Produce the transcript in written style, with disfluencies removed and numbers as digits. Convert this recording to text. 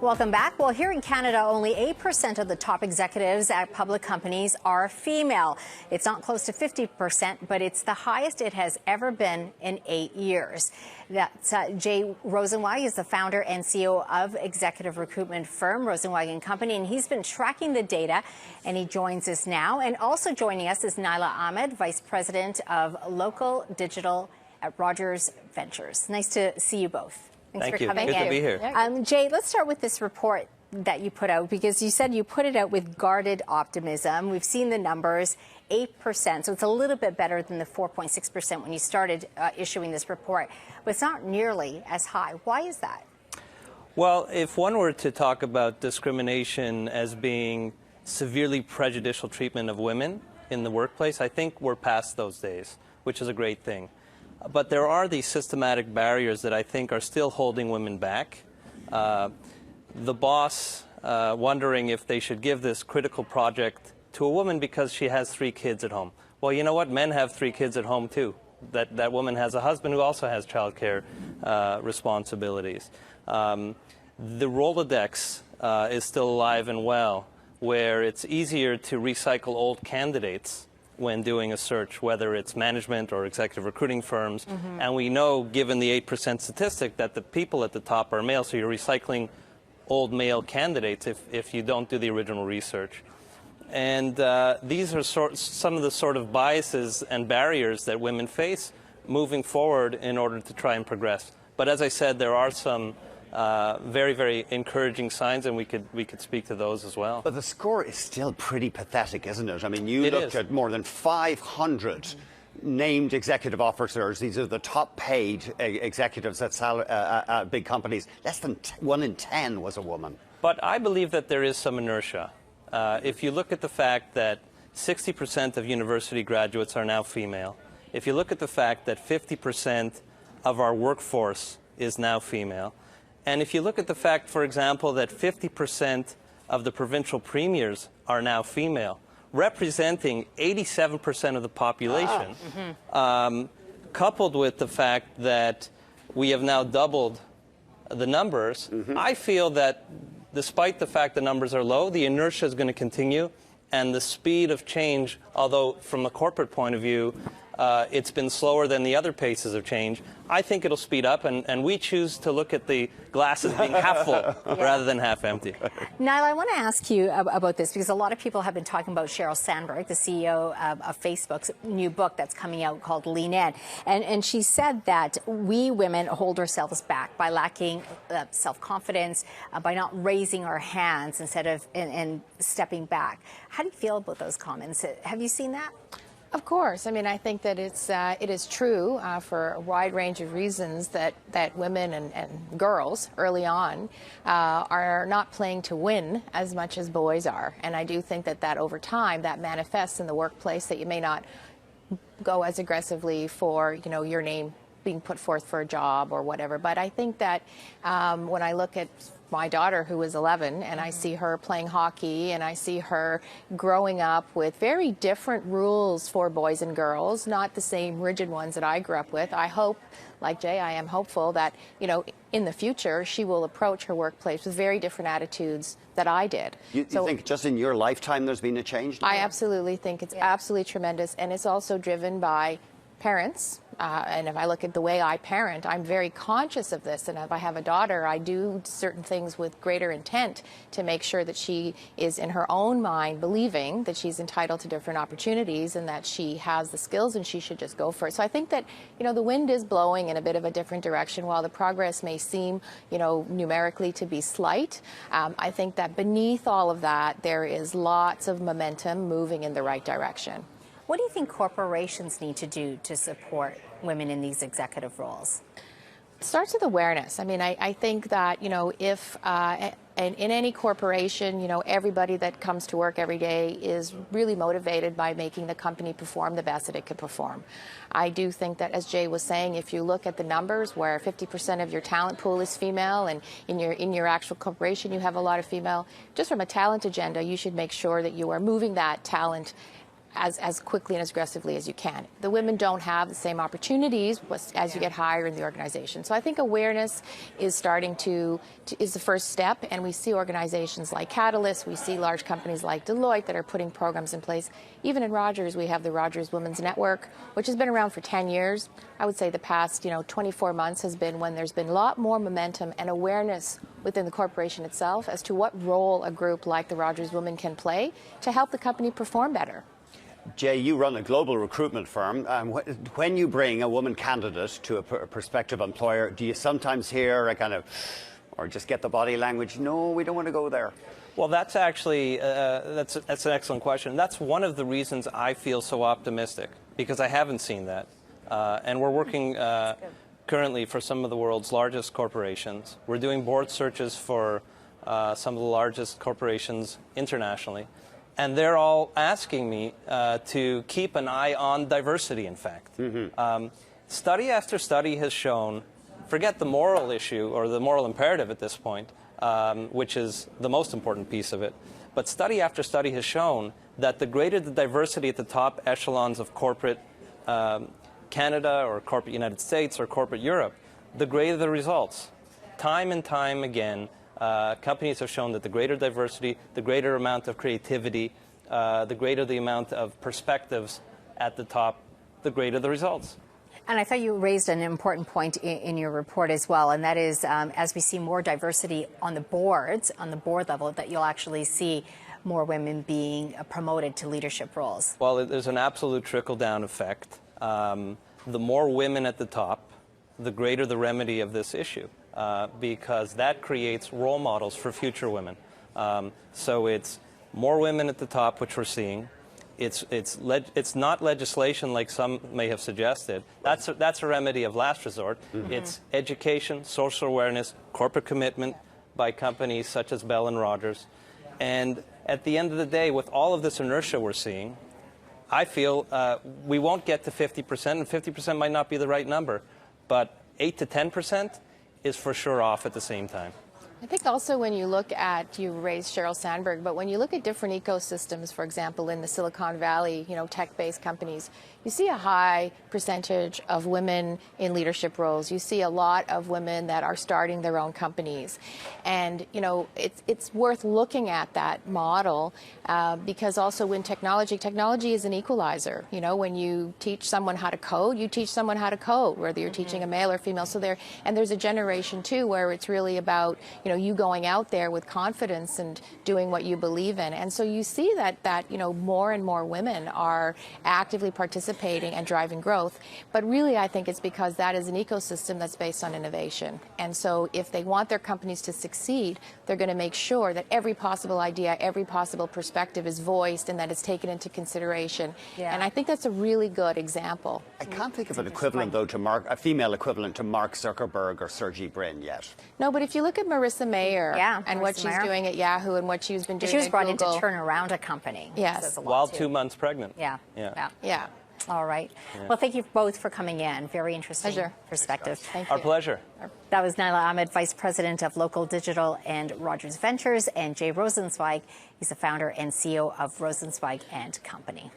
Welcome back. Well, here in Canada, only 8% of the top executives at public companies are female. It's not close to 50%, but it's the highest it has ever been in 8 years. That's Jay Rosenzweig is the founder and CEO of executive recruitment firm Rosenzweig Company, and he's been tracking the data, and he joins us now. And also joining us is Naila Ahmed, Vice President of Local Digital at Rogers Ventures. Nice to see you both. Thanks for coming in. Good to be here. Jay, let's start with this report that you put out, because you said you put it out with guarded optimism. We've seen the numbers, 8%, so it's a little bit better than the 4.6% when you started issuing this report, but it's not nearly as high. Why is that? Well, if one were to talk about discrimination as being severely prejudicial treatment of women in the workplace, I think we're past those days, which is a great thing. But there are these systematic barriers that I think are still holding women back. The boss wondering if they should give this critical project to a woman because she has 3 kids at home. Well, you know what? Men have 3 kids at home, too. That woman has a husband who also has childcare responsibilities. The Rolodex is still alive and well, where it's easier to recycle old candidates when doing a search, whether it's management or executive recruiting firms. And we know, given the 8% statistic, that the people at the top are male, so you're recycling old male candidates if you don't do the original research. And these are some of the sort of biases and barriers that women face moving forward in order to try and progress. But as I said, there are some very, very encouraging signs, and we could speak to those as well. But the score is still pretty pathetic, isn't it? I mean, you looked at more than 500 named executive officers. These are the top paid executives at big companies. Less than 1 in 10 was a woman. But I believe that there is some inertia. If you look at the fact that 60% of university graduates are now female, if you look at the fact that 50% of our workforce is now female, and if you look at the fact, for example, that 50% of the provincial premiers are now female, representing 87% of the population, coupled with the fact that we have now doubled the numbers, I feel that despite the fact the numbers are low, the inertia is going to continue, and the speed of change, although from a corporate point of view, it's been slower than the other paces of change, I think it'll speed up, and we choose to look at the glasses being half full rather than half empty. Naila, I want to ask you about this, because a lot of people have been talking about Sheryl Sandberg, the CEO of Facebook's new book that's coming out called Lean In. And she said that we women hold ourselves back by lacking self-confidence, by not raising our hands instead of and stepping back. How do you feel about those comments? Have you seen that? Of course. I mean, I think that it is true for a wide range of reasons that women and girls early on are not playing to win as much as boys are. And I do think that over time that manifests in the workplace, that you may not go as aggressively for, your name being put forth for a job or whatever. But I think that when I look at my daughter, who is 11, and I see her playing hockey, and I see her growing up with very different rules for boys and girls, not the same rigid ones that I grew up with. I hope, like Jay, I am hopeful that, in the future, she will approach her workplace with very different attitudes that I did. You think just in your lifetime there's been a change? I absolutely think it's absolutely tremendous, and it's also driven by parents. And if I look at the way I parent, I'm very conscious of this. And if I have a daughter, I do certain things with greater intent to make sure that she is in her own mind believing that she's entitled to different opportunities and that she has the skills and she should just go for it. So I think that, the wind is blowing in a bit of a different direction. While the progress may seem, numerically to be slight, I think that beneath all of that, there is lots of momentum moving in the right direction. What do you think corporations need to do to support women in these executive roles? It starts with awareness. I mean, I think that, if in any corporation, everybody that comes to work every day is really motivated by making the company perform the best that it could perform. I do think that, as Jay was saying, if you look at the numbers where 50% of your talent pool is female, and in your actual corporation you have a lot of female, just from a talent agenda, you should make sure that you are moving that talent as quickly and as aggressively as you can. The women don't have the same opportunities as you get higher in the organization. So I think awareness is is the first step, and we see organizations like Catalyst, we see large companies like Deloitte that are putting programs in place. Even in Rogers, we have the Rogers Women's Network, which has been around for 10 years. I would say the past 24 months has been when there's been a lot more momentum and awareness within the corporation itself as to what role a group like the Rogers Women can play to help the company perform better. Jay, you run a global recruitment firm. When you bring a woman candidate to a prospective employer, do you sometimes hear a kind of, or just get the body language, no, we don't want to go there? Well, that's actually, that's an excellent question. That's one of the reasons I feel so optimistic, because I haven't seen that. And we're working currently for some of the world's largest corporations. We're doing board searches for some of the largest corporations internationally. And they're all asking me to keep an eye on diversity, in fact. Study after study has shown, forget the moral issue or the moral imperative at this point, which is the most important piece of it, but study after study has shown that the greater the diversity at the top echelons of corporate Canada or corporate United States or corporate Europe, the greater the results. Time and time again, companies have shown that the greater diversity, the greater amount of creativity, the greater the amount of perspectives at the top, the greater the results. And I thought you raised an important point in your report as well, and that is as we see more diversity on the boards, on the board level, that you'll actually see more women being promoted to leadership roles. Well, there's an absolute trickle-down effect. The more women at the top, the greater the remedy of this issue, because that creates role models for future women. So it's more women at the top, which we're seeing. It's not legislation like some may have suggested. That's a remedy of last resort. It's education, social awareness, corporate commitment by companies such as Bell and Rogers. And at the end of the day, with all of this inertia we're seeing, I feel we won't get to 50%, and 50% might not be the right number, but 8 to 10% is for sure off at the same time. I think also when you look at, you raised Sheryl Sandberg, but when you look at different ecosystems, for example, in the Silicon Valley, tech-based companies, you see a high percentage of women in leadership roles. You see a lot of women that are starting their own companies. And, it's worth looking at that model because also when technology is an equalizer. When you teach someone how to code, you teach someone how to code, whether you're teaching a male or female. So there's a generation, too, where it's really about, you going out there with confidence and doing what you believe in. And so you see that more and more women are actively participating and driving growth. But really, I think it's because that is an ecosystem that's based on innovation. And so if they want their companies to succeed, they're going to make sure that every possible idea, every possible perspective is voiced and that it's taken into consideration. Yeah. And I think that's a really good example. I can't think of an equivalent, though, to a female equivalent to Mark Zuckerberg or Sergey Brin yet. No, but if you look at Marissa Mayer and what she's doing at Yahoo and what she's been doing at Google. She was brought in to turn around a company. Yes. While 2 months pregnant. Yeah. All right. Yeah. Well, thank you both for coming in. Very interesting perspective. Thank you. Our pleasure. That was Naila Ahmed, Vice President of Local Digital and Rogers Ventures, and Jay Rosenzweig. He's the founder and CEO of Rosenzweig Company.